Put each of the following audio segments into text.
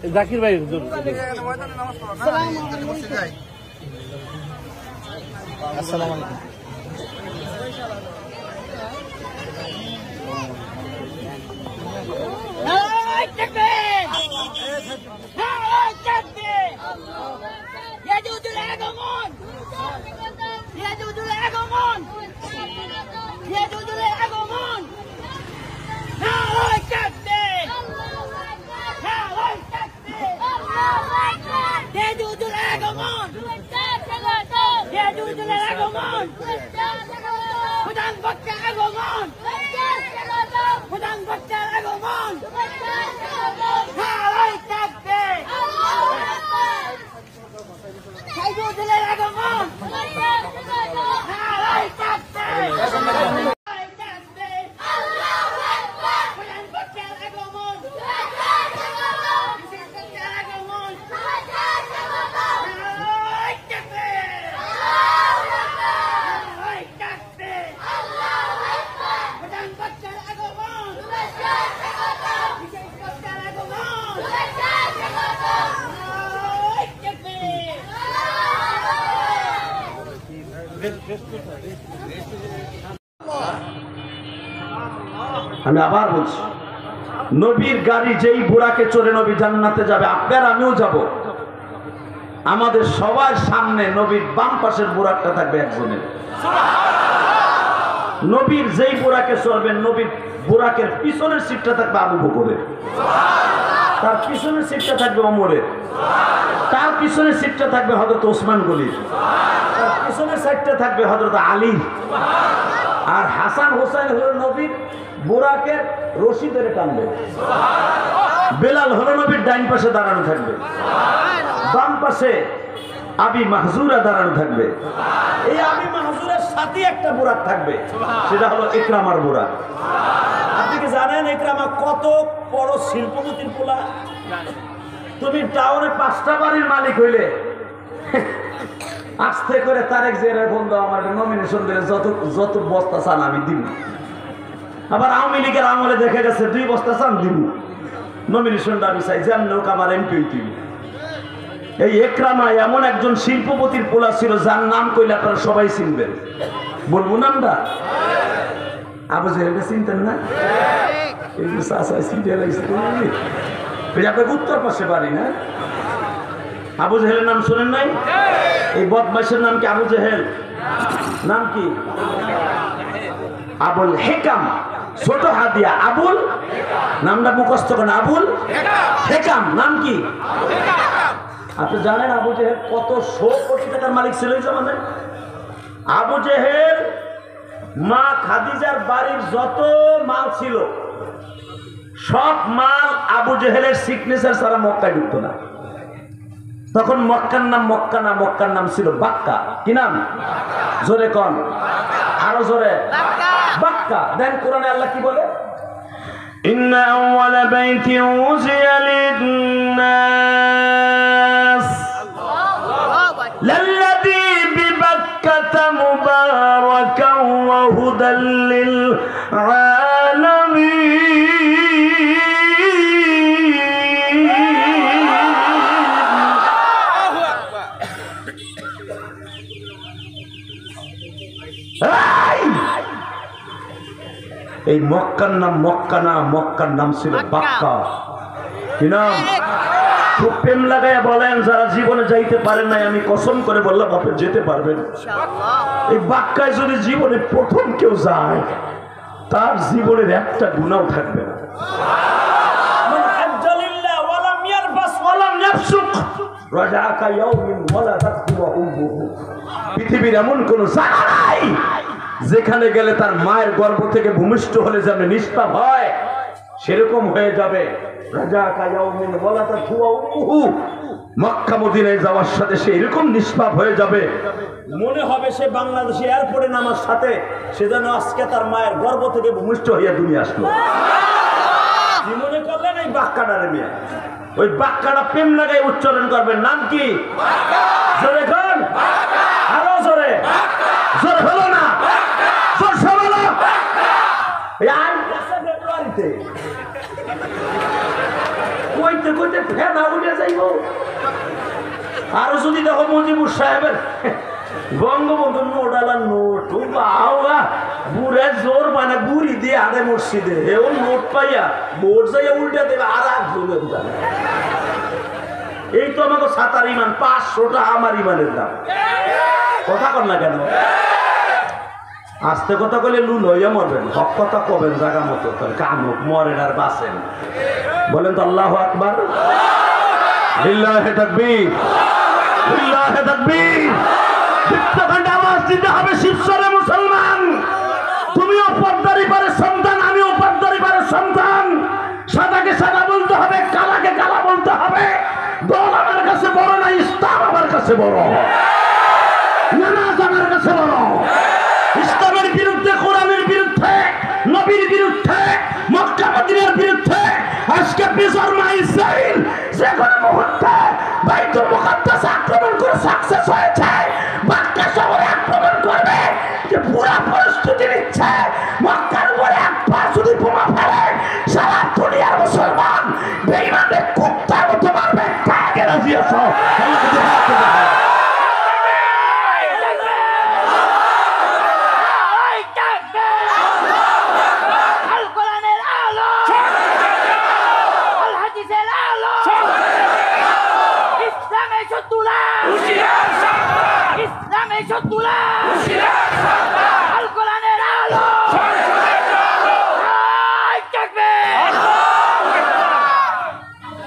জাকির ভাই আসসালামু আলাইকুম। আমি আবার বলছি, নবীর গাড়ি যেই বুড়াকে চড়ে নবী জান্নাতে যাবে, আপনার আমিও যাব। আমাদের সবার সামনে নবীর বাম পাশের বুড়াকটা থাকবে একজনের। নবীর যেই বুড়াকে চড়বেন, নবীর বুড়াকের পিছনের সিটটা থাকবে আবু বকরের, তার পিছনের সিটটা থাকবে ওমরের, তার পিছনের সিটটা থাকবে হযরত ওসমান গনির, তার পিছনের সাইডটা থাকবে হযরত আলী। আর হাসান হোসেন হলো নবীর বুড়াকের রশি ধরে টানবে। বেলাল হলো নবীর ডাইন পাশে দাঁড়ানো থাকবে, বাম পাশে আবি মাহজুরা দাঁড়ানো থাকবে। এই আবি মাহজুরের সাথে একটা বুড়াক থাকবে, সেটা হলো ইকরামার বুড়াক। আপনি কি জানেন ইকরামা কত বড় শিল্পপতির পোলা? তুমি টাউনে 5টা বাড়ির মালিক হইলে আস্তে করে তারেক জিয়ার বন্ধু আমার নমিনেশন দিলে যত বস্তা চান আমি দিব। আবার আওয়ামী লীগের আমলে দেখা গেছে 2 বস্তা চান দিব, নমিনেশনটা আমি চাই যেন লোক আমার এমপি হইতে। এই ইকরামা এমন একজন শিল্পপতির পোলা ছিল যার নাম কইলে আপনারা সবাই চিনবেন। বলবো নামটা? আবু জেহেলকে চিনতেন না? এই যে চাচা চিনতে লাগছে, আপনার উত্তর পাশে বাড়ি না? আবু জেহেলের নাম শোনেন নাই? এই বদমাইশের নাম কি আবু জেহেল? নাম কি? আবুল হেকাম, ছোট হাদিয়া আবুল, নামটা মুখস্থ করেন, আবুল হেকাম। নাম কি? আপনি জানেন আবু জেহেল কত 100 কোটি টাকার মালিক ছিল এই জামানায়? আবু জেহেল মা খাদিজার বাড়ির যত মাল ছিল সব মাল আবু জেহেলের সিগনেচার ছাড়া মক্কায় ঢুকতো না। তখন মক্কার নাম মক্কা না, মক্কার নাম ছিল বাক্কা। কি নাম? জোরে কন, আরো জোরে, বাক্কা। দেন কোরআনে আল্লাহ কি বলে? ইন্না আউওয়ালা বাইতিন উযিয়া লিন-নাস লাল্লাযী বিবাক্কাতা মুবারাকান ওয়া হুদাল লিল-আলামিন। এই মক্কার নাম মক্কা না, মক্কার নাম ছিল বাক্কা। কি নাম? খুব প্রেম লাগাইয়া বলেন, যারা জীবনে যাইতে পারেন নাই, আমি কসম করে বললাম আপনি যেতে পারবেন। এই বাক্কায় যদি জীবনে প্রথম কেউ যায়, তার জীবনের একটা গুনাহ থাকবে না। পৃথিবীর এমন কোন জায়গা নাই যেখানে গেলে তার মায়ের গর্ভ থেকে ভূমিষ্ঠ হলে যেন নিষ্পাপ হয়, সেরকম হয়ে যাবে। মক্কা মদিনায় যাওয়ার সাথে সে এরকম নিষ্পাপ হয়ে যাবে, মনে হবে সে বাংলাদেশে এয়ারপোর্টে নামার সাথে সে যেন আজকে তার মায়ের গর্ভ থেকে ভূমিষ্ঠ হইয়া দুনিয়া আসলো। কি মনে করলেন এই বাক্কাটারে মিয়া? ওই বাক্কাটা প্রেম লাগাই উচ্চারণ করবেন। নাম কি? জোরে কোন, আরো জোরে, জোর হলো না, জোর হলো। এই আইন ফেব্রুয়ারিতে কইতে কইতে কইতে ফেনা উঠে যাইব। আর যদি দেখো মুজিবুর সাহেবের বঙ্গবন্ধু নোট আলা নোট বাবা বুড়ে জোর মানে বুড়ি দিয়ে আরে মসজিদে এও নোট পাইয়া বোর্ড যাইয়া উল্টে দেবে আর একজনের দাম। এই তো আমাকে ৭ ইমান ৫০০ টাকা আমার ইমানের দাম। কথা কর না কেন? আস্তে কথা কইলে লুল হইয়া মরবেন, হক কথা কবেন জায়গা মতো, তাহলে কামুক মরেন আর বাঁচেন। বলেন তো আল্লাহু আকবার, লিল্লাহি তাকবীর, লিল্লাহি তাকবীর। বিপ্লবী আওয়াজ দিতে হবে শিবসরে মুসলমান। তুমিও পর্দারি পারে সন্তান, আমিও পর্দারি পারে সন্তান। সাদাকে সাদা বলতে হবে, কালাকে কালা বলতে হবে। দল আমার কাছে বড় না, ইসলাম আমার কাছে বড়, নামাজ আমার কাছে বড়। ইসলামের বিরুদ্ধে, কোরআনের বিরুদ্ধে, নবীর বিরুদ্ধে, মক্কা মদিনার বিরুদ্ধে আজকে বিজর্মা ইসরাইল যে কোনো মুহূর্তে বাইতুল মুকাদ্দাস আক্রমণ করে সাকসেস হয়েছে, মক্কা শহরে আক্রমণ করবে যে পুরো প্রস্তুতি নিচ্ছে। মক্কার উপরে একবার যদি বোমা ফেলে সারা দুনিয়ার মুসলমান বেঈমানদের কুত্তার মতো মারবে। কাকে রাজি আছো?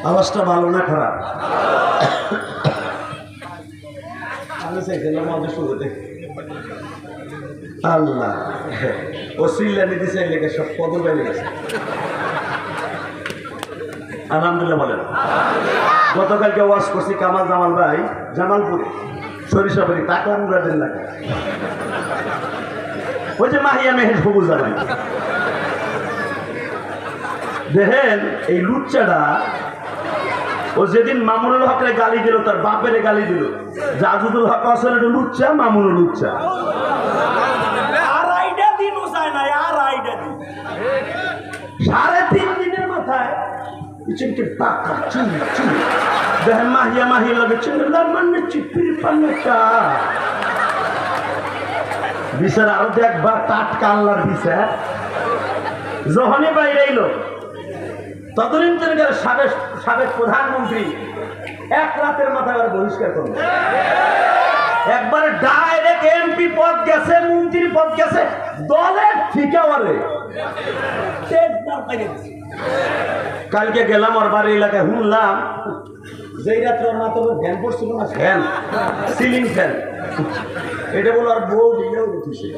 আওয়াজটা ভালো না খারাপ? আমি চাইছিলাম আমাদের শুরুতে আল্লাহ ও সিল্লা নিতে চাইলে সব পদর বাইরে গেছে। আলহামদুলিল্লাহ বলেন। গতকালকে ওয়াজ করছি কামাল জামাল ভাই জামালপুরে সরিষাবাড়ি টাকামুরাদের লাগে ওই যে মাহিয়া মেহের সবুজ যাবেন। দেখেন এই লুচ্চাটা ও যেদিন মামুনুল হকরে গালি দিল, তার বাপের গালি দিল। জাজুদুল হক আসলে লুচ্চা, মামুনুল লুচ্চা। আড়াইটা দিনও যায় না, আড়াইটা দিন ৩.৫ দিনের মাথায় টাকা চুল চুল দেখেন মাহিয়া মাহিয়া লাগে চিন্তা মানে চিপির পান্নাটা বিচার আরো দেখবার টাটকা আল্লাহর বিচার যখনই বাইরে এলো তদনীন্দ্রের সাবেক প্রধানমন্ত্রী এক রাতের মাথায় আবার বহিষ্কার করল। একবারে ডাইরেক্ট এমপি পদ গেছে, মন্ত্রী পদ গেছে, দলের ঠিকাওয়ারে। কালকে গেলাম ওর বাড়ি এলাকায়, শুনলাম যেই রাত্রে ওর মাথা ফ্যান পড়ছিল না, ফ্যান সিলিং ফ্যান, এটা বলো আর বউ দিয়েও উঠেছে।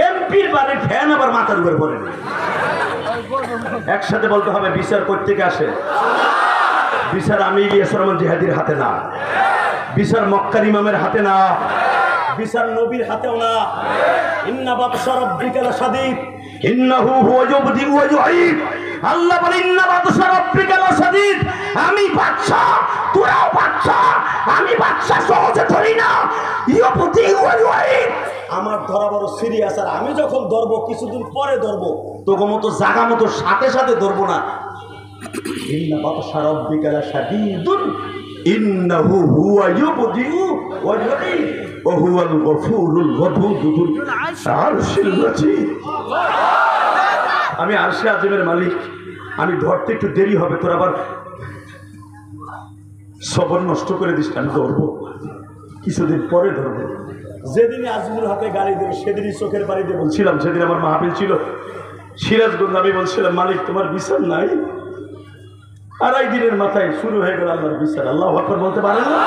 এমপির বাড়ির ফ্যান আবার মাথার উপরে পড়ে। একসাথে বলতে হবে বিচার কোত্থেকে আসে? বিচার আমি ইলিয়াস রহমান জিহাদির হাতে না, বিচার মক্কার ইমামের হাতে না, বিচার নবীর হাতেও না। ইন্না বাতশা রাব্বিকা লাশাদীদ ইন্নাহু হুয়া ইউবদি ওয়া ইউঈদ। আল্লাহ বলে ইন্না বাতশা রাব্বিকা লাশাদীদ, আমি বাদশা, তোরাও বাদশা, আমি বাদশা সহজে ধরি না। ইউবদি ওয়া ইউঈদ, আমার ধরা বড় সিরিয়াস, আর আমি যখন ধরবো কিছুদিন পরে ধরবো, তোকে মতো জাগা মতো সাথে সাথে ধরবো না। ইন্না বাতশা রাব্বিকা লাশাদীদুন ইন্নাহু হুয়া ইউবদি ওয়া ইউঈদ ওয়া হুয়াল গফুরুল ওয়াদুদুল আরশিল মাজিদ। আমি আরশে আজিমের মালিক, আমি ধরতে একটু দেরি হবে, তোর আবার সবর নষ্ট করে দিস। আমি ধরবো কিছুদিন পরে ধরবো। যেদিনই আজমুল হাতে গাড়ি দিল সেদিনই চোখের বাড়ি দিয়ে বলছিলাম, সেদিন আমার মাহফিল ছিল সিরাজগঞ্জ, আমি বলছিলাম মালিক তোমার বিচার নাই। ২.৫ দিনের মাথায় শুরু হয়ে গেল আল্লাহর বিচার। আল্লাহু আকবার বলতে পারেন না?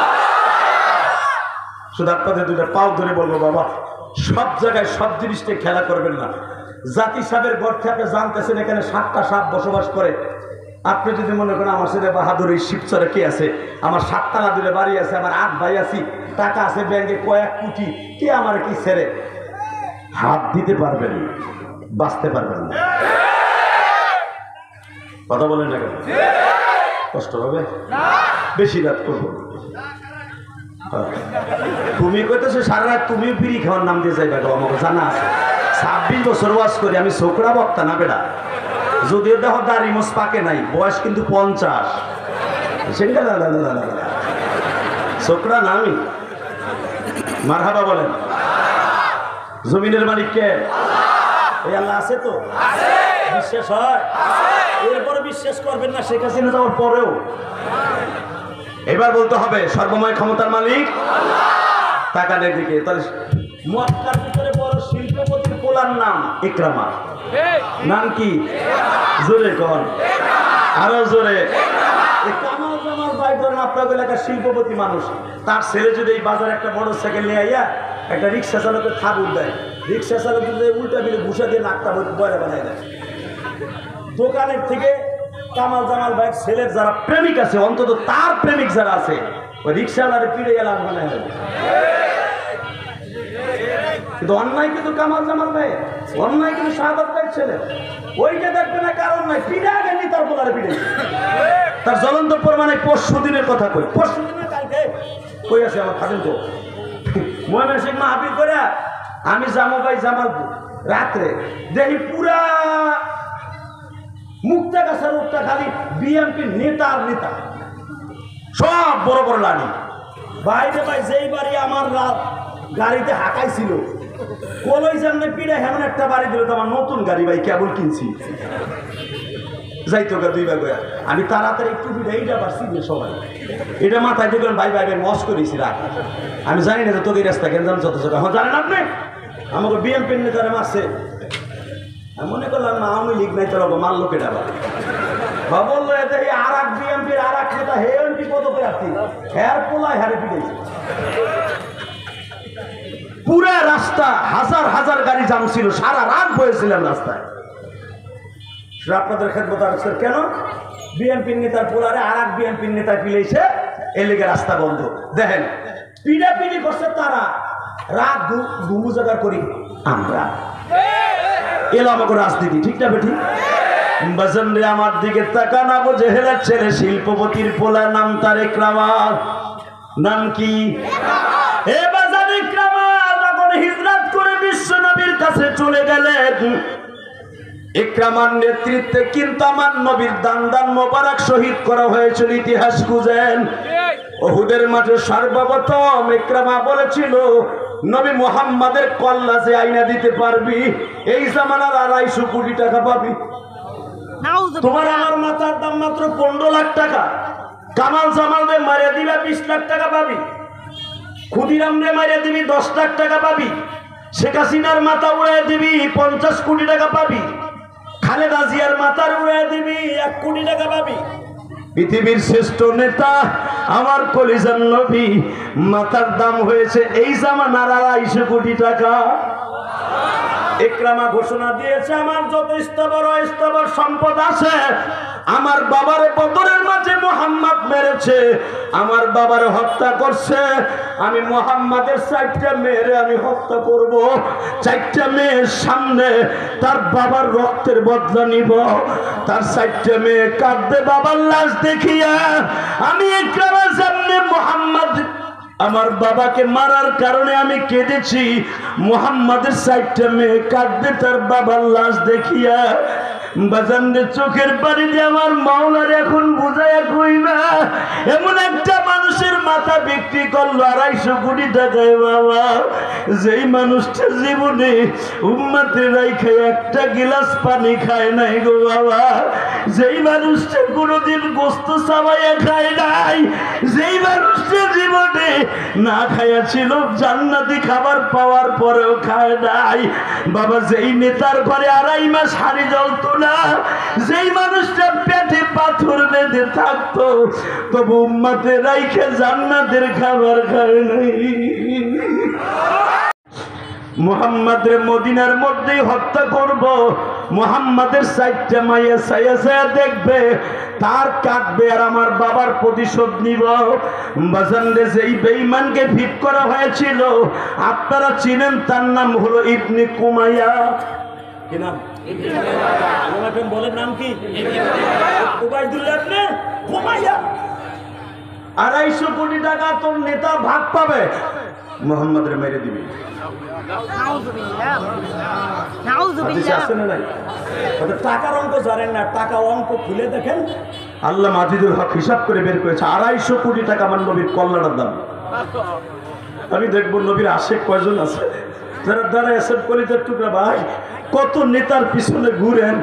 শুধু আপনাদের দুইটা পাও ধরে বলবো, বাবা সব জায়গায় সব জিনিসটাই খেলা করবেন না। জাতি সাহেবের ঘর থেকে জানতেছেন এখানে 7টা সাপ বসবাস করে। আপনি যদি মনে করেন আমার সাথে বাহাদুর এই শিবচরে কে আছে, আমার 7তলা দূরে বাড়ি আছে, আমার 8 ভাই আছি, টাকা আছে ব্যাংকে কয়েক কোটি, কে আমার কি ছেড়ে হাত দিতে পারবেন, বাঁচতে পারবেন না। কথা বলেন না কেন? কষ্ট হবে, বেশি রাত করবো। তুমি কইতেছো সারা রাত তুমি বিড়ি খাওয়ার নাম দিয়ে যাইবা, আমাকে জানা আছে। 26 বছর ওয়াজ করি আমি, ছোকরা বক্তা না বেড়া, যদিও দেখো দাড়ি মোছ পাকে নাই, বয়স কিন্তু 50। ছোকরা না আমি। মারহাবা বলেন। জমিনের মালিক কে? এই আল্লাহ আছে তো? বিশ্বাস হয়? এরপরে বিশ্বাস করবেন না শেখ হাসিনা যাওয়ার পরেও? এবার বলতে হবে সর্বময় ক্ষমতার মালিক তাকানের দিকে। তাহলে মক্কার ভিতরে বড় শিল্পপতির পোলার নাম ইকরামা। নাম কি? জোরে কোন, আরো জোরে। কামাল জামাল ভাই ধরেন আপনার এলাকার শিল্পপতি মানুষ, তার ছেলে যদি এই বাজারে একটা বড় সাইকেল নিয়ে আইয়া একটা রিক্সা চালকের থাবুর দেয়, রিক্সা চালক যদি উল্টা বিলে ঘুষা দিয়ে নাকটা বয়রা বানায় দেয়। দোকানের থেকে কামাল জামাল ভাই ছেলের যারা প্রেমিক আছে, অন্তত তার প্রেমিক যারা আছে, ওই রিক্সাওয়ালারে পিড়ে গেলাম বানায় দেয়। কিন্তু অন্যায় কিন্তু কামাল জামাল ভাই, অন্যায় কিন্তু শাহাদাত ভাইয়ের ছেলে। ওইটা দেখবে না কারণ নাই, পিড়ে আগে নি তার বলারে পিড়ে। তার জ্বলন্ত প্রমাণে পরশু দিনের কথা কই, পরশু দিনের কালকে কই আছে আমার খাদিম তো ময়মন সিং মাহফিল করে আমি জামো ভাই জামালপুর রাত্রে দেখি পুরা মুক্তা গাছের উঠটা খালি বিএনপির নেতা আর নেতা, সব বড় বড় লাঠি। ভাই রে ভাই, যেই বাড়ি আমার গাড়িতে হাঁকাইছিল কলই জানলে পিড়ে এমন একটা বাড়ি দিল, তো আমার নতুন গাড়ি ভাই কেবল কিনছি যাইতো গা 2 বার করে। আমি তাড়াতাড়ি একটু পিড়ে এইটা পারছি যে সবাই এটা মাথায় দেখলেন ভাই ভাই ভাই মস করেছি রাখ। আমি জানি না যে তোকে এই রাস্তা কেন জান যত এখন জানেন আপনি আমাকে বিএনপির নেতারা মারছে। আমি মনে করলাম না আওয়ামী লীগ নাই, তোর মারল কেটা বা বললো এতে আর এক বিএনপির আর এক নেতা হে এমপি কত প্রার্থী হ্যার পোলায় হারে পিটেছে। পুরা রাস্তা হাজার হাজার গাড়ি জাম ছিল, সারা রাত বয়েছিলাম রাস্তায়। আপনাদের খেদমত আছে কেন? বিএনপির নেতার পোলারে আর এক বিএনপির নেতা পিলেছে, এর লেগে রাস্তা বন্ধ। দেখেন পিড়াপিড়ি করছে তারা, রাত ঘুমু জায়গা করি আমরা। এলো আমাকে রাজনীতি, ঠিক না বেঠি? বাজান রে আমার দিকে তাকান, আবু জেহেলের ছেলে শিল্পপতির পোলা, নাম তার ইকরামা। নাম কি? এ বাজান ইকরামা যখন হিজরত করে বিশ্ব নবীর কাছে চলে গেলেন, ইকরামার নেতৃত্বে কিন্তু আমার নবীর দান মোবারক শহীদ করা হয়েছিল। ইতিহাস খুঁজেন, উহুদের মাঠে সর্বপ্রথম ইকরামা বলেছিল নবী মুহাম্মাদের কল্লা যে আইনা দিতে পারবি, এই জামানার 250 কোটি টাকা পাবি। তোমার আমার মাথার দাম মাত্র 15 লাখ টাকা, কামাল জামালদের মারিয়া দিবে 20 লাখ টাকা পাবি, ক্ষুদিরামরে মারিয়া দিবি 10 লাখ টাকা পাবি, শেখ হাসিনার মাথা উড়াই দিবি 50 কোটি টাকা পাবি, খালেদা জিয়ার মাথার উড়াই দিবি 1 কোটি টাকা পাবি। পৃথিবীর শ্রেষ্ঠ নেতা আমার কলিজার নবী মাথার দাম হয়েছে এই জামানার 250 কোটি টাকা। ইকরামা ঘোষণা দিয়েছে, আমার যত স্থাবর সম্পদ আছে, আমার বাবারে বদরের মাঝে মুহাম্মদ মেরেছে, আমার বাবারে হত্যা করছে, আমি মুহাম্মাদের 4টা মেয়েরে আমি হত্যা করব, 4টা মেয়ের সামনে তার বাবার রক্তের বদলা নিব। তার 4টা মেয়ে কাঁদবে বাবার লাশ দেখিয়া, আমি ইকরামার সামনে মুহাম্মদ আমার বাবাকে মারার কারণে আমি কেঁদেছি, মুহাম্মাদের 4টা মেয়ে কাঁদবে তার বাবার লাশ দেখিয়া। বাজানদের চোখের পানি দিয়ে আমার মাওলার এখন বুঝাইয়া কইবা, এমন একটা মানুষের মাথা বিক্রি করলো 250 কোটি টাকায় বাবা, যেই মানুষটা জীবনে উম্মতের রাইখে একটা গিলাস পানি খায় নাই গো বাবা, যেই মানুষটা কোনোদিন গোস্ত চাবাইয়া খায় নাই, যেই মানুষটা জীবনে না খাইয়া ছিল জান্নাতি খাবার পাওয়ার পরেও খায় নাই বাবা, যেই নেতার ঘরে 2.5 মাস হাড়ি জ্বলতো না, যেই মানুষটা পেটে পাথর বেঁধে থাকতো তবু উম্মতের রাইখে জান্নাতের খাবার খায় নাই। মুহাম্মাদের মদিনার মধ্যেই হত্যা করব, মুহাম্মাদের 4টা মাইয়া ছায়া ছায়া দেখবে, তার কাটবে আর আমার বাবার প্রতিশোধ নিব। বাজানরে যেই বেঈমানকে ফিট করা হয়েছিল আপনারা চিনেন, তার নাম হলো ইবনে কুমাইয়া। কি নাম? বলেন নাম কি? উবাইদুল্লাহ ইবনে কুমাইয়া। 250 কোটি টাকা তোর নেতা ভাগ পাবে, মোহাম্মদের মেরে দিবি। টাকার অঙ্ক জানেন না, টাকা অঙ্ক খুলে দেখেন। আল্লাহ মাজিদুল হক হিসাব করে বের করেছে 250 কোটি টাকা আমার নবীর কল্যাণের দাম। আমি দেখবো নবীর আশেক কয়জন আছে যারা দ্বারা এসব কলিজার টুকরা ভাই কত নেতার পিছনে ঘুরেন,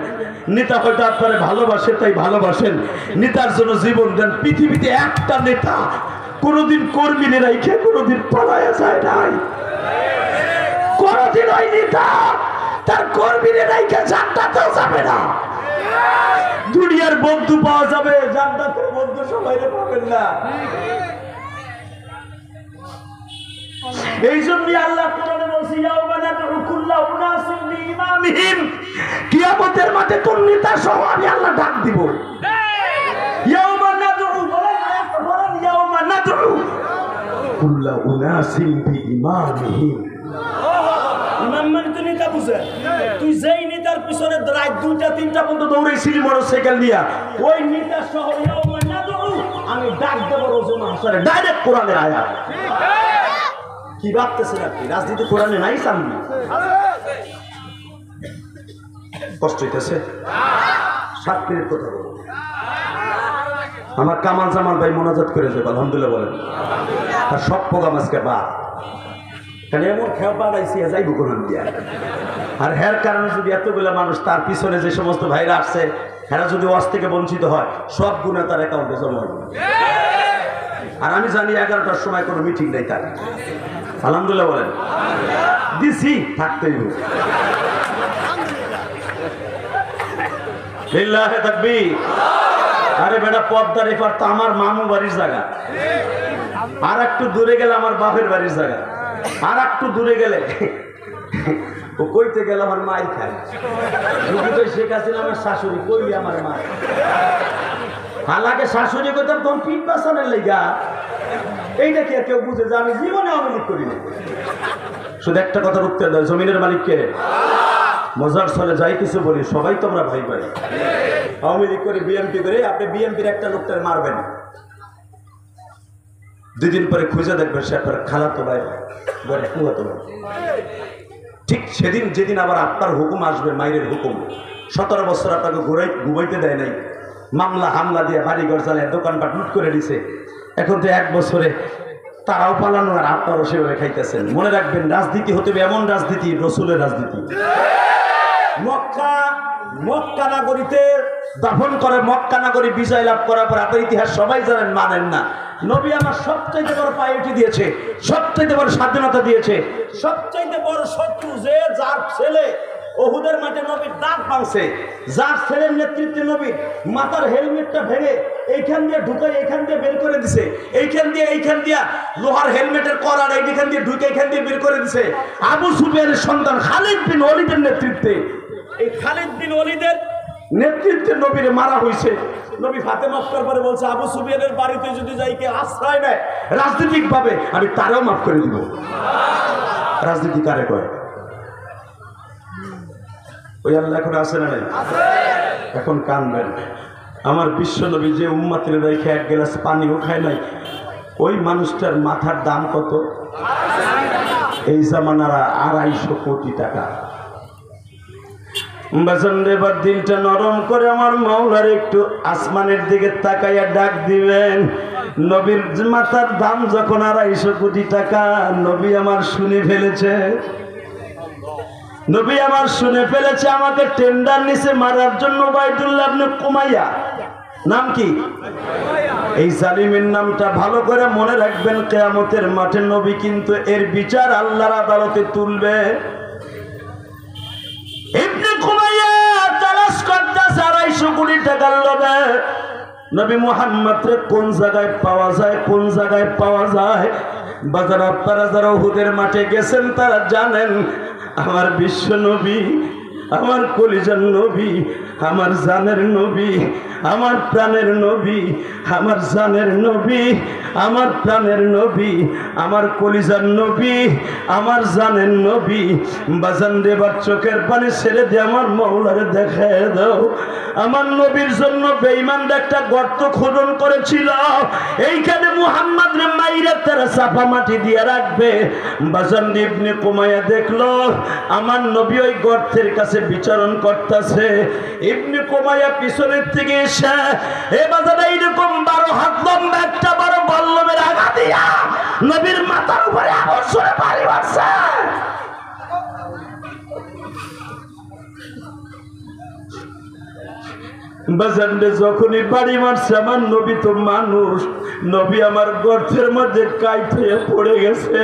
নেতা হয়তো আপনারা ভালোবাসে তাই ভালোবাসেন, নেতার জন্য জীবন দেন। পৃথিবীতে একটা নেতা কোনদিন কর্মীদের রাইখে কোনদিন পালায় যায় নাই, কোনদিন ওই নেতা তার কর্মীদের রাইখে জান্নাতেও যাবে না। দুনিয়ার বন্ধু পাওয়া যাবে, জান্নাতের বন্ধু সবাই পাবেন না। এই জন্যই আল্লাহ কোরআনে বলছে ইয়াউমা নাদউ কুল্লা উনাসিন বিইমামিহিম, কিয়ামতের মাঠে তোর নেতা সহ আমি আল্লাহ ডাক দিব। ইয়াউমা নাদউ বলেন, আয়াত বলেন, ইয়াউমা নাদউ কুল্লা উনাসিন বিইমামিহিম। ইমাম মানে তো নেতা বুঝে, তুই যেই নেতার পিছনে রাত 2টা 3টা পর্যন্ত দৌড়াইছিলি মোটরসাইকেল নিয়া, ওই নেতা সহ ইয়াউমা নাদউ আমি ডাক দেব রোজা মাহশারে। ডাইরেক্ট কোরআনের আয়াত। কি ভাবতেছেন আপনি? রাজনীতি কোরআনে নাই সামনে? কষ্ট হইতেছে? 7 মিনিট কথা বলবো। আমার কামাল জামাল ভাই মোনাজাত করে যাবে, আলহামদুলিল্লাহ বলেন। আর সব প্রোগ্রাম আজকে বাদ, কারণ এমন খেয়া বাড়াইছি যাইব কোরআন দিয়া। আর হের কারণে যদি এতগুলো মানুষ তার পিছনে যে সমস্ত ভাইরা আসছে, হেরা যদি ওয়াজ থেকে বঞ্চিত হয়, সব গুণে তার অ্যাকাউন্টে জমা হবে। আর আমি জানি 11টার সময় কোনো মিটিং নেই তার। আলহামদুলিল্লাহ বলেন। দিছি থাকতেই হবে। লিল্লাহি তাকবীর। আরে বেটা পদ্মার এপার তো আমার মামু বাড়ির জায়গা, আর একটু দূরে গেলে আমার বাপের বাড়ির জায়গা, আর একটু দূরে গেলে ও কইতে গেলে আমার মাই খায়। যদি তো শেখ হাসিনা আমার শাশুড়ি, কই আমার মা। হালাকে শাশুড়ি কইতাম তখন পিঠ বাঁচানোর লেগা। এইটা কি কেউ বুঝে যে আমি জীবনে আওয়ামী লীগ করি না? শুধু একটা কথার উত্তর দেয়, জমিনের মালিককে মজার ছলে যাই কিছু বলি, সবাই তো আমরা ভাই ভাই। আওয়ামী লীগ করে বিএনপি করে, আপনি বিএনপির একটা লোকটার মারবেন, 2 দিন পরে খুঁজে দেখবেন সে আপনার খালাতো ভাই বলে ফুয়াতো ভাই। ঠিক সেদিন যেদিন আবার আপনার হুকুম আসবে, মায়ের হুকুম, 17 বছর আপনাকে ঘুমাইতে দেয় নাই, মামলা হামলা দিয়ে বাড়ি ঘর চালায় দোকানপাট লুট করে দিছে, এখন তো 1 বছরে তারাও পালানো আর আপনারও সেভাবে খাইতেছেন। মনে রাখবেন, রাজনীতি হতে হবে এমন রাজনীতি, রসুলের রাজনীতি। মক্কা নগরীতে দাফন করে, মক্কা নগরী বিজয় লাভ করার পর আপনার ইতিহাস সবাই জানেন, মানেন না। নবী আমার সবচাইতে বড় পাইওটি দিয়েছে, সবচাইতে বড় স্বাধীনতা দিয়েছে। সবচাইতে বড় শত্রু যে যার ছেলে ওহুদের মাঠে নবীর দাঁত ভাঙছে, যার ছেলের নেতৃত্বে নবীর মাথার হেলমেটটা ভেঙে এইখান দিয়ে ঢুকাই এইখান দিয়ে বের করে দিছে, এইখান দিয়ে লোহার হেলমেটের করার এইখান দিয়ে ঢুকে এইখান দিয়ে বের করে দিছে আবু সুফিয়ানের সন্তান খালিদ বিন ওয়ালিদের নেতৃত্বে। এই খালিদ বিন ওয়ালিদের নেতৃত্বে নবীরে মারা হয়েছে। নবী ফাতেমা মাফ পরে বলছে, আবু সুফিয়ানের বাড়িতে যদি যাই কে আশ্রয় নেয় রাজনৈতিক ভাবে, আমি তারেও মাফ করে দিব। রাজনীতি কারে কয়? ওই আল্লাহ এখন আছে না নাই? এখন কানবেন। আমার বিশ্ব নবী যে উম্মাতের রেখে 1 গ্লাস পানিও খায় নাই, ওই মানুষটার মাথার দাম কত? এই জামানার 250 কোটি টাকা। এবার দিনটা নরম করে আমার মাওলার একটু আসমানের দিকে তাকাইয়া ডাক দিবেন। নবীর মাথার দাম যখন 250 কোটি টাকা, নবী আমার শুনে ফেলেছে, নবী আমার শুনে ফেলেছে। আমাকে টেন্ডার নিছে মারার জন্য উবাইদুল্লাহ ইবনে কুমাইয়া। নাম কি? এই জালিমের নামটা ভালো করে মনে রাখবেন। কিয়ামতের মাঠে নবী কিন্তু এর বিচার আল্লাহর আদালতে তুলবে। ইবনে কুমাইয়া তালাশ করতেছে 250 কোটি টাকার লোভে নবী মুহাম্মদকে কোন জায়গায় পাওয়া যায়, কোন জায়গায় পাওয়া যায়। বাজার আপনারা যারা উহুদের মাঠে গেছেন তারা জানেন, আমার বিশ্ব নবী আমার কলিজার নবী, আমার জানের নবী, আমার প্রাণের নবী, আমার জানের নবী, আমার প্রাণের নবী, আমার কলিজার নবী, আমার জানের নবী। বাজান রে, এবার চোখের পানি ছেড়ে দিয়ে আমার মওলারে দেখায় দাও। আমার নবীর জন্য বেঈমানরা একটা গর্ত খনন করেছিল, এইখানে মুহাম্মদ রে মাইরা তারা চাপা মাটি দিয়ে রাখবে। বাজান ইবনে কুমাইয়া দেখলো আমার নবী ওই গর্তের কাছে বিচরণ করতেছে। ইবনে কুমাইয়া পিছনের থেকে এসে এ বাজান এইরকম 12 হাত লম্বা একটা বড় বল্লমের আঘাত দিয়া নবীর মাথার উপরে আবর্ষণে বাড়ি মারছে। বাজানরে যখনই বাড়ি মারছে, আমার নবী তো মানুষ, নবী আমার গর্তের মধ্যে কাইতে পড়ে গেছে।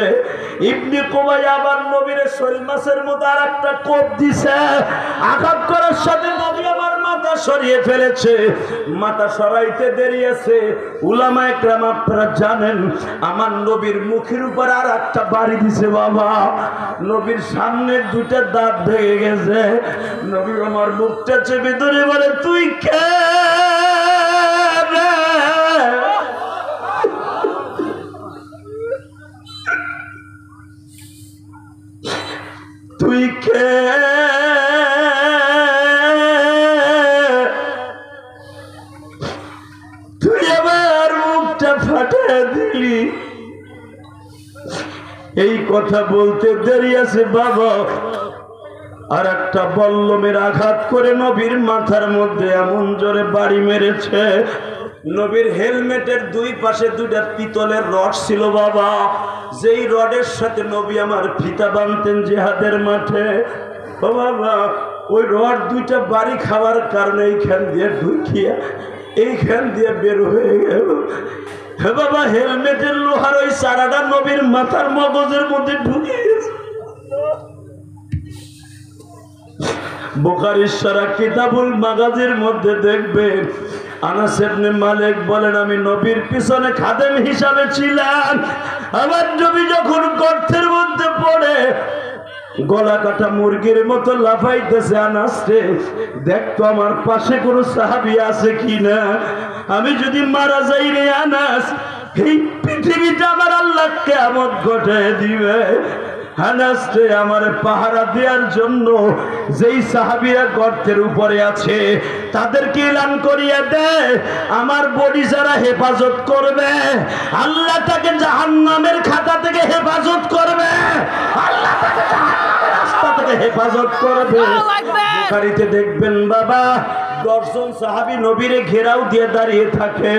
ইবনে কুমাইয়া আমার নবীর শরীর মাছের মতো আর একটা কোপ দিছে। আঘাত করার সাথে নবী আমার মাথা সরিয়ে ফেলেছে। মাথা সরাইতে দেরি আছে। উলামায়ে কেরাম আপনারা জানেন আমার নবীর মুখের উপর আর একটা বাড়ি দিছে। বাবা, নবীর সামনে দুটো দাঁত ভেঙে গেছে। নবী আমার মুখটা চেপে ধরে বলে, তুই কে রে? তুই কে? তুই আবার মুখটা ফাটিয়ে দিলি। এই কথা বলতে দেরি আছে বাবা, আর একটা বল্লমের আঘাত করে নবীর মাথার মধ্যে এমন জোরে বাড়ি মেরেছে। নবীর হেলমেটের দুই পাশে দুইটা পিতলের রড ছিল বাবা, যেই রডের সাথে নবী আমার ফিতা বাঁধতেন জিহাদের মাঠে। ও বাবা, ওই রড দুইটা বাড়ি খাওয়ার কারণে এইখান দিয়ে ঢুকিয়া এইখান দিয়ে বের হয়ে গেল। হে বাবা, হেলমেটের লোহার ওই চারাটা নবীর মাথার মগজের মধ্যে ঢুকিয়েছে। বুখারীর সারা কিতাবুল মাগাজির মধ্যে দেখবেন আনাস ইবনে মালিক বলেন, আমি নবীর পিছনে খাদেম হিসাবে ছিলাম। আমার নবী যখন গর্তের মধ্যে পড়ে গলা কাটা মুরগির মতো লাফাইতেছে, আনাস রে দেখতো আমার পাশে কোনো সাহাবী আছে কিনা, আমি যদি মারা যাই রে আনাস, এই পৃথিবীটা আমার আল্লাহ কিয়ামত ঘটায় দিবে। আনাস রে, আমার পাহারা দেওয়ার জন্য যেই সাহাবীরা গর্তের উপরে আছে তাদেরকে এলান করিয়ে দে, আমার বডি যারা হেফাজত করবে আল্লাহ তাকে জাহান্নামের খাতা থেকে হেফাজত করবে, আল্লাহ তাকে জাহান্নামের রাস্তা থেকে হেফাজত করবে। বুখারীতে দেখবেন বাবা 10 জন সাহাবী নবীরে ঘেরাও দিয়ে দাঁড়িয়ে থাকে।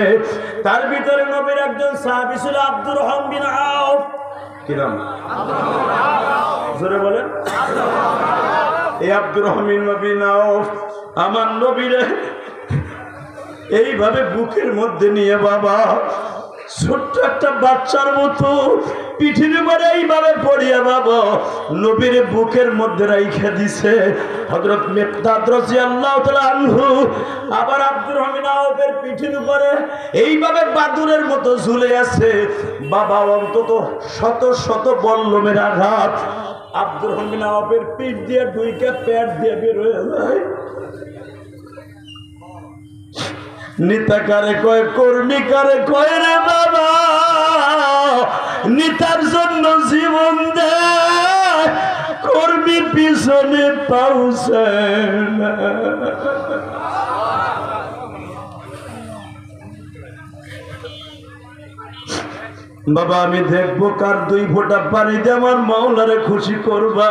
তার ভিতরে নবীর একজন সাহাবী ছিল আব্দুর রহমান বিন আউফ। কি নাম? জোরে বলেন। এই আব্দুর রহমান বিন আউফ আমার নবীরে এইভাবে বুকের মধ্যে নিয়ে বাবা ছোট্ট একটা বাচ্চার মতো পিঠির উপরে এইভাবে পড়িয়া বাবা নবীর বুকের মধ্যে রাইখা দিছে। হযরত মিকদাদ রাদিয়াল্লাহু তাআলা আনহু আবার আব্দুর রহমান আউফের পিঠির উপরে এইভাবে বাদুরের মতো ঝুলে আছে বাবা। অন্তত শত শত বল্লমের আঘাত আব্দুর রহমান আউফের পিঠ দিয়ে ঢুইকে পেট দিয়ে বের হয়ে যায়। নিতাকারে কয়, কর্মীকারে কয় রে বাবা, নিতার জন্য জীবন দে, কর্মী পিছনে পাউছে না। বাবা, আমি দেখবো কার 2 ফোঁটা পানি দিয়ে আমার মাওলারে খুশি করবা।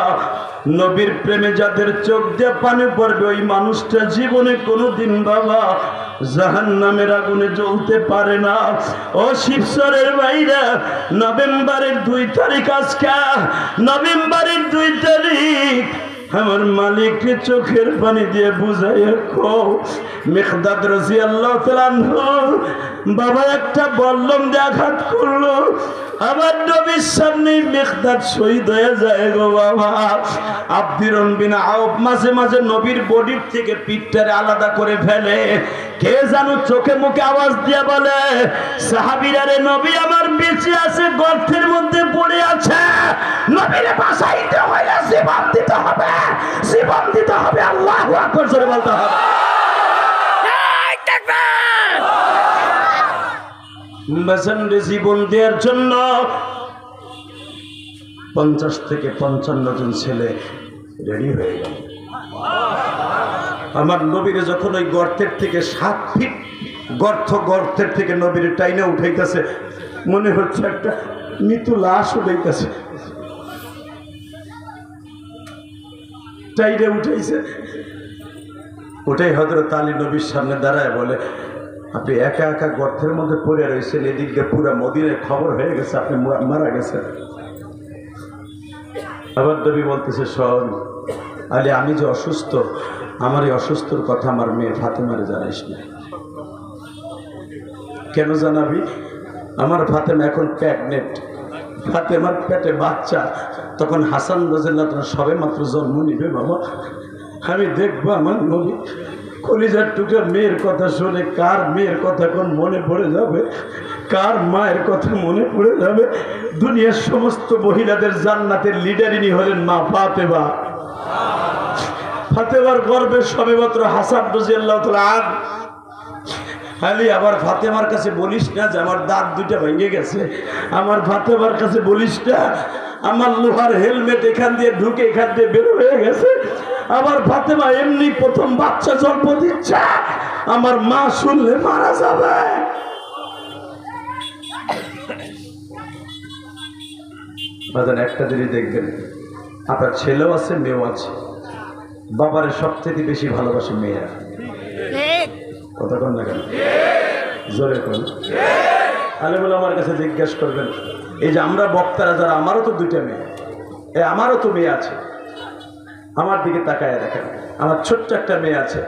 নবীর প্রেমে যাদের চোখ দিয়ে পানি পড়বে ওই মানুষটা জীবনে কোনোদিন বাবা জাহান্নামের আগুনে জ্বলতে পারে না। ও শিবচরের ভাইরা, নভেম্বরের 2 তারিখ আজকে, নভেম্বরের 2 তারিখ আমার মালিককে চোখের পানি দিয়ে বুঝাইয়া কও, মিকদাদ রাদিয়াল্লাহু তাআলা আনহু বাবা একটা বল্লম দিয়ে আঘাত করলো, আমার নবীর সামনে মিকদাদ শহীদ হয়ে যায় গো বাবা। আব্দুর বিন আউফ মাঝে মাঝে নবীর বডির থেকে পিঠটারে আলাদা করে ফেলে। কে জানো চোখে মুখে আওয়াজ দিয়ে বলে, সাহাবীরা রে, নবী আমার বেঁচে আছে, গর্তের মধ্যে পড়ে আছে, নবীরে বাঁচাইতে হইলে জীবন দিতে হবে, জীবন দিতে হবে, আল্লাহু আকবার জোরে বলতে হবে। জীবন দেওয়ার জন্য 50 থেকে 55 জন ছেলে রেডি হয়ে গেল। আমার নবীরে যখন ওই গর্তের থেকে 7 ফিট গর্তের থেকে নবীরে টাইনে উঠাইতেছে, মনে হচ্ছে একটা মৃত্যু লাশ উঠাইতেছে। টাইনে উঠাইছে, ওটাই হযরত আলী নবীর সামনে দাঁড়ায় বলে, আপনি একা একা গর্তের মধ্যে পড়ে রয়েছেন, এদিক দিয়ে পুরো মদিনার খবর হয়ে গেছে আপনি মারা গেছেন। আবার নবী বলতেছে, শোন আলী, আমি যে অসুস্থ, আমার এই অসুস্থর কথা আমার মেয়ে ফাতেমারে জানাইস না। কেন জানাবি? আমার ফাতেমা এখন প্রেগনেন্ট, ফাতেমার পেটে বাচ্চা, তখন হাসান রাদিয়াল্লাহু তাআলা সবে মাত্র জন্ম নিবে। বাবা, আমি দেখবো আমার নবী কলিজার টুকরা মেয়ের কথা শুনে কার মেয়ের কথা কোন মনে পড়ে যাবে, কার মায়ের কথা মনে পড়ে যাবে। দুনিয়ার সমস্ত মহিলাদের জান্নাতের লিডারিনী হলেন মা ফাতেমা। ফাতেমার গর্ভে সবেমাত্র হাসান রাদিয়াল্লাহু তাআলা আনহু। আলী, আবার ফাতেমার কাছে বলিস না যে আমার দাঁত দুইটা ভেঙে গেছে, আমার ফাতেমার কাছে বলিস না আমার লোহার হেলমেট এখান দিয়ে ঢুকে এখান দিয়ে বের হয়ে গেছে, আমার ফাতেমা এমনি প্রথম বাচ্চা জন্ম দিচ্ছে, আমার মা শুনলে মারা যাবে। একটা জিনিস দেখবেন, আপনার ছেলেও আছে মেয়েও আছে, বাবারে সবচেয়ে বেশি ভালোবাসে মেয়েরা। কথা কন না কেন? জোরে কন। আলেমুল আমার কাছে জিজ্ঞেস করবেন, এই যে আমরা বক্তারা যারা, আমারও তো 2টা মেয়ে, আমারও তো মেয়ে আছে, আমার দিকে তাকায় দেখেন, আমার ছোট্ট একটা মেয়ে আছে,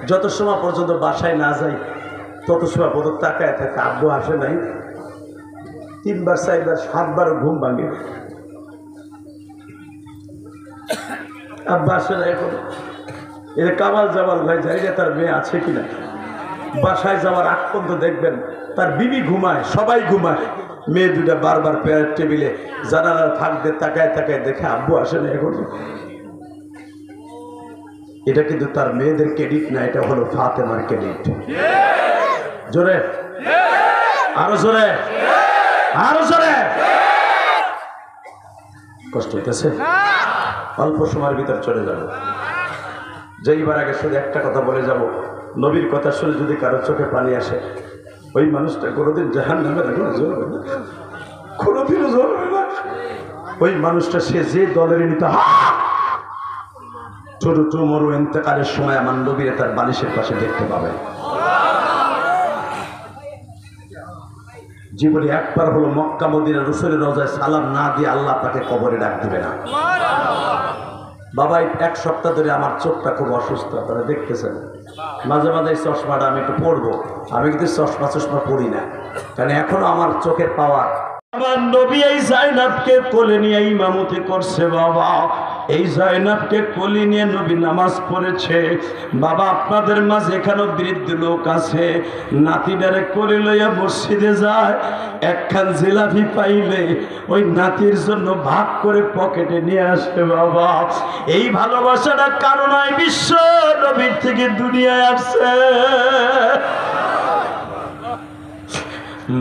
যত সময় পর্যন্ত বাসায় না যাই তত সময় পর্যন্ত তাকায় থাকে, আব্বু আসে নাই, 3 বার 4 বার 7 বারও ঘুম ভাঙে, আব্বা আসে না। এখন এটা কামাল জামাল ভাই যাই যে তার মেয়ে আছে কিনা, বাসায় যাওয়ার আগ পর্যন্ত দেখবেন তার বিবি ঘুমায়, সবাই ঘুমায়, মেয়ে 2টা বারবার পেয়ারের টেবিলে জানালার ফাঁক দিয়ে তাকায় তাকায় দেখে আব্বু আসে না এখন। এটা কিন্তু তার মেয়েদের ক্রেডিট না, এটা হলো ফাতেমার ক্রেডিট। জোরে, আরো জোরে, আরো জোরে। কষ্ট হইতেছে? অল্প সময়ের ভিতর চলে যাব। যেইবার আগে শুধু একটা কথা বলে যাব, নবীর কথা শুনে যদি কারো চোখে পানি আসে, ওই মানুষটা কোনোদিন জাহান্নামে জ্বলবে না, কোনোদিনও জ্বলবে না। ওই মানুষটা সে যে দলের নিতে ছোট মরু ইন্তেকালের সময় আমার নবীরে তার বালিশের পাশে দেখতে পাবে। জীবনে একবার হলো মক্কা মদিনা রাসূলের রওজায় সালাম না দিয়ে আল্লাহ তাকে কবরে ডাক দিবে না। বাবা, 1 সপ্তাহ ধরে আমার চোখটা খুব অসুস্থ, আপনারা দেখতেছেন। মাঝে মাঝে এই চশমাটা আমি একটু পরবো, আমি কিন্তু চশমা পরি না, কারণ এখনো আমার চোখের পাওয়ার। আমার নবী এই জায়নাবকে কোলে নিয়ে ইমামতি করছে। বাবা, এই জায়নাবকে কোলে নিয়ে নবী নামাজ পড়েছে। বাবা, আপনাদের মাঝে এখানেও বৃদ্ধ লোক আছে, নাতিটারে কোলে লইয়া মসজিদে যায়, একখান জিলাপি পাইলে ওই নাতির জন্য ভাগ করে পকেটে নিয়ে আসে। বাবা, এই ভালোবাসাটা কারণ বিশ্ব নবীর থেকে দুনিয়ায় আসছে।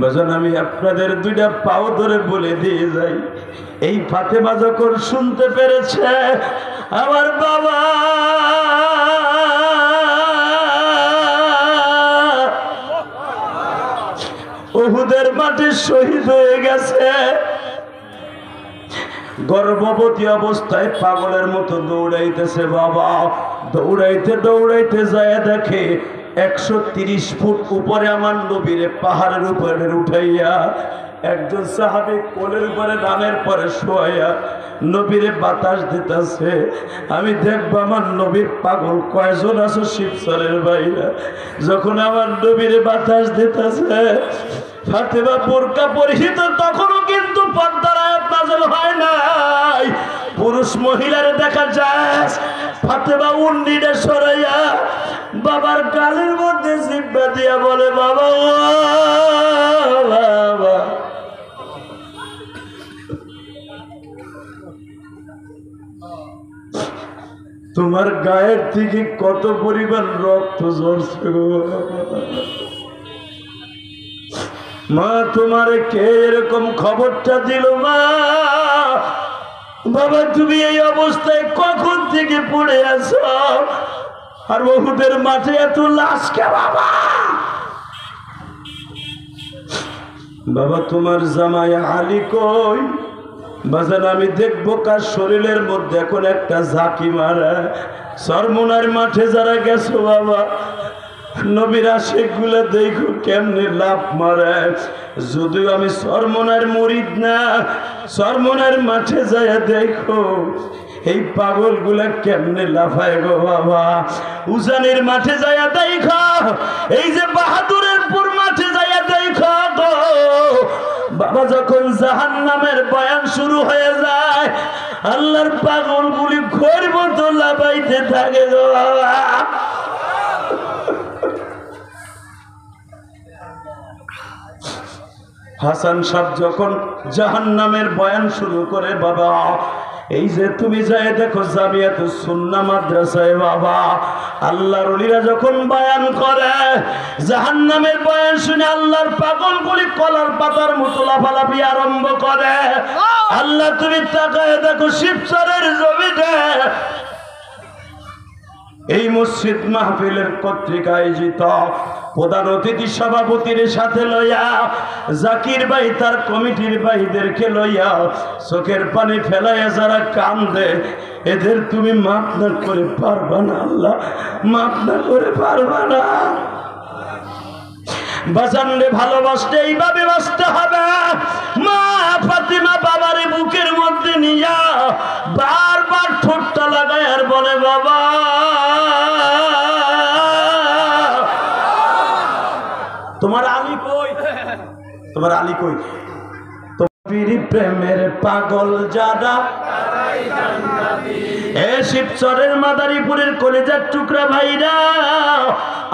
বাজান, আমি আপনাদের 2টা পাও ধরে বলে দিয়ে যাই, এই ফাতেমা যখন শুনতে পেরেছে আমার বাবা উহুদের মাঠে শহীদ হয়ে গেছে, গর্ভবতী অবস্থায় পাগলের মতো দৌড়াইতেছে। বাবা, দৌড়াইতে দৌড়াইতে যায় দেখে 130 ফুট উপরে আমার নবীরে পাহাড়ের উপরে উঠাইয়া একজন সাহাবী কোলের উপরে ডানের পরে শোয়া নবীরে বাতাস দিতেছে। আমি দেখবো আমার নবীর পাগল কয়জন আছো শিবচরের বাইরে, যখন আমার নবীরে বাতাস দিতেছে ফাতেমা বোরকা পরিহিত, তখনও কিন্তু পর্দার আয়াত নাযিল হয় নাই। পুরুষ মহিলারে দেখা যায় ফাতেমা উন্নিটা সরাইয়া বাবার গালের মধ্যে জিব্বা দিয়া বলে, বাবা ও বাবা, তোমার গায়ের থেকে কত পরিমাণ রক্ত ঝরছে গো মা, তোমার কে এরকম খবরটা দিল মা? বাবা তুমি এই অবস্থায় কখন থেকে পড়ে আছো? আর উহুদের মাঠে এত লাশ কে বাবা? বাবা তোমার জামাই আলী কই? বাজান আমি দেখবো কার শরীরের মধ্যে এখন একটা ঝাঁকি মারা। সরমনার মাঠে যারা গেছো বাবা, নবীর আশিক গুলা দেখো কেমনে লাভ মারে। যদিও আমি সরমনার মুরিদ না, সরমনার মাঠে যায় দেখো এই পাগল গুলা কেমনে লাফায় গো বাবা। উজানের মাঠে যায় দেখো, এই যে বাহাদুরের পুর মাঠে যায় দেখো গো বাবা, যখন জাহান্নামের বয়ান শুরু হয়ে যায় আল্লাহর পাগল গুলি ঘোর মতো লাফাইতে থাকে গো বাবা। হাসান সাহেব যখন জাহান্নামের বয়ান শুরু করে বাবা, এই যে তুমি যায় দেখো জামিয়াতুস সুন্নাহ মাদ্রাসায় বাবা, আল্লাহর ওলিরা যখন বয়ান করে জাহান্নামের বয়ান শুনে আল্লাহর পাগলগুলি কলার পাতার মতো লাফালাফি আরম্ভ করে। আল্লাহ তুমি তাকায় দেখো শিবচরের জমিতে এই মসজিদ মাহফিলের কর্তৃক আয়োজিত প্রধান অতিথি সভাপতির সাথে লইয়া জাকির ভাই তার কমিটির ভাইদেরকে লইয়া চোখের পানি ফেলাইয়া যারা কান্দে, এদের তুমি মাফ না করে পারবা না আল্লাহ, মাফ না করে পারবা না। বাজানরে ভালোবাসতে এইভাবে বাঁচতে হবে। মা ফাতিমা বাবারে বুকের মধ্যে নিয়া বারবার ঠোঁটটা লাগায় আর বলে, বাবা তোমার আলী কই, তোমার আলী কই? তোমার প্রেমের পাগল যারা এ শিবচরের মাদারীপুরের কলেজার টুকরা ভাইরা,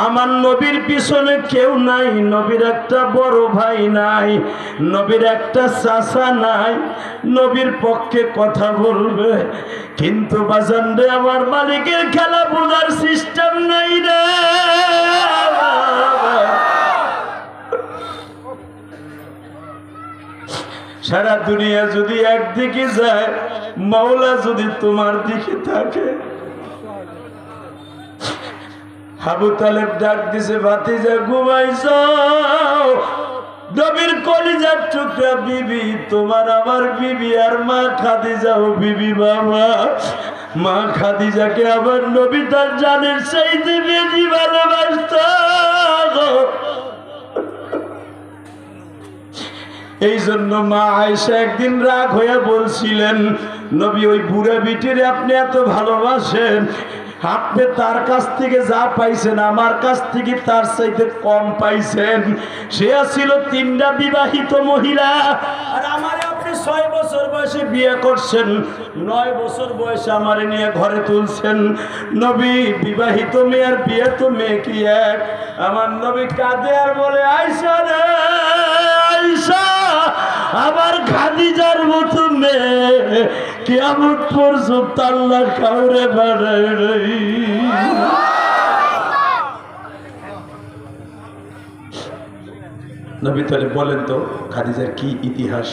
আমার নবীর পিছনে কেউ নাই, নবীর একটা বড় ভাই নাই, নবীর একটা চাচা নাই, নবীর পক্ষে কথা বলবে, কিন্তু বাজান রে আমার মালিকের খেলা বোঝার সিস্টেম নাই রে। সারা দুনিয়া যদি একদিকে যায়, মাওলা যদি তোমার দিকে থাকে। আবু তালেব ডাক দিছে, ভাতিজা ঘুমাইছো? নবীর কলিজার টুকরা বিবি তোমার আমার বিবি, আর মা খাদিজাও বিবি বাবা। মা খাদিজাকে আবার নবী তার জানের চাইতে বেশি ভালোবাসত। এই জন্য মা আয়েশা একদিন রাগ হয়ে বলছিলেন, নবী ওই বুড়া বিটিরে আপনি এত ভালোবাসেন, আপনি তার কাছ থেকে যা পাইছেন আমার কাছ থেকে তার চাইতে কম পাইছেন। সে ছিল 3টা বিবাহিত মহিলা, আর আমারে আপনি 6 বছর বয়সে বিয়ে করছেন, 9 বছর বয়সে আমারে নিয়ে ঘরে তুলছেন। নবী বিবাহিত মেয়ের বিয়ে তো মেয়ে কি এক? আমার নবী কাঁদে আর বলে, আয়েশা রে আয়েশা, আবার খাদিজার মতো মেয়ে কিয়ামত পর্যন্ত আল্লাহ কাউরে বানায় নাই। নবী তাহলে বলেন তো খাদিজার কি ইতিহাস?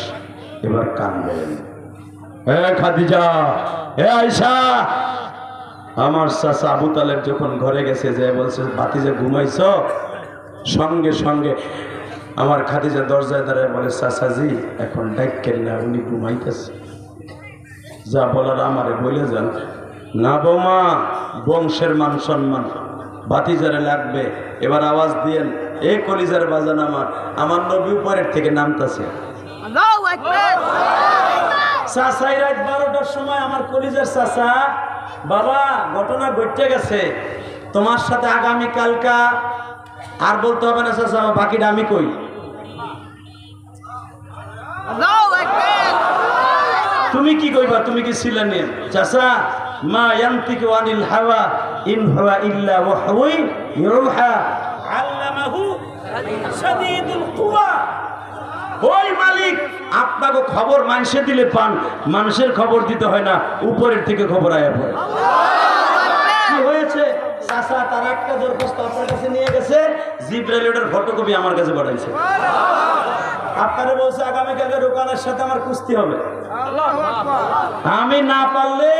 এবার কানবেন। হে খাদিজা, হে আয়েশা। আমার চাচা আবু তালেব যখন ঘরে গেছে যে বলছে, ভাতিজা ঘুমাইছ? সঙ্গে সঙ্গে আমার খাদিজা দরজায় দাঁড়ায় বলে, চাচাজি এখন ডাকেন না, উনি ঘুমাইতেছে, যা বলার আমারে বলে যান। না বৌমা, বংশের মান সম্মান, ভাতিজারে লাগবে। এবার আওয়াজ দিয়েন, এ কলিজার বাজান আমার, আমার নবী উপরের থেকে নামতেছে। চাচাই রাত 12টার সময় আমার কলিজার চাচা, বাবা ঘটনা ঘটে গেছে, তোমার সাথে আগামী কালকা আর বলতে হবে না চাচা, বাকিটা আমি কই। তুমি কি কইবা? তুমি কি ছিলেন চাচা? মা ইয়ান্তিকু আনিল হাওয়া ইন হুয়া ইল্লা ওয়াহয়ুন ইউহা আল্লামাহু শাদীদুল কুওয়া। ওই মালিক আপনাকে খবর মানুষে দিলে পান, মানুষের খবর দিতে হয় না, উপরের থেকে খবর আয়া পড়ে। কি হয়েছে চাচা? তার একটা দরখাস্ত আপনার কাছে নিয়ে গেছে, জিবরাইল ওটার ফটোকপি আমার কাছে পাঠাইছে। আপনারা বলছে আগামীকালকে রোকানের সাথে আমার কুস্তি হবে, আমি না পারলে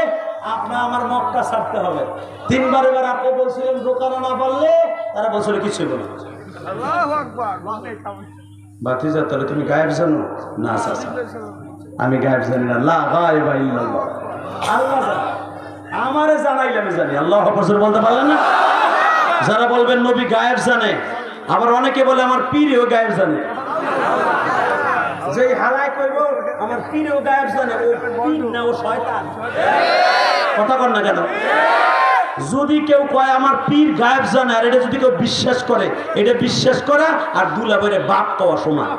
আপনার আমার মক্কা ছাড়তে হবে। 3 বার এবার আপনি বলছিলেন রোকানো না পারলে, তারা বলছিল কিছু বলে। বাতিজা তাহলে তুমি গায়েব জানো? না চাচা আমি গায়েব জানি না, লা গায়বা ইল্লাল্লাহ, আল্লাহ জানে, আমারে জানাইলে আমি জানি। আল্লাহু আকবার বলতে পারলেন না? যারা বলবেন নবী গায়েব জানে, আবার অনেকে বলে আমার পীরও গায়েব জানে। যেই হালায় কইব আমার পীরও গায়েব জানে, ও পীর না, ও শয়তান। কথা কর না কেন? যদি কেউ কয় আমার পীর গায়েব জানে, আর এটা যদি কেউ বিশ্বাস করে, এটা বিশ্বাস করা আর দুলা বইরে বাপ পাওয়া সমান।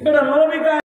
এটা নবী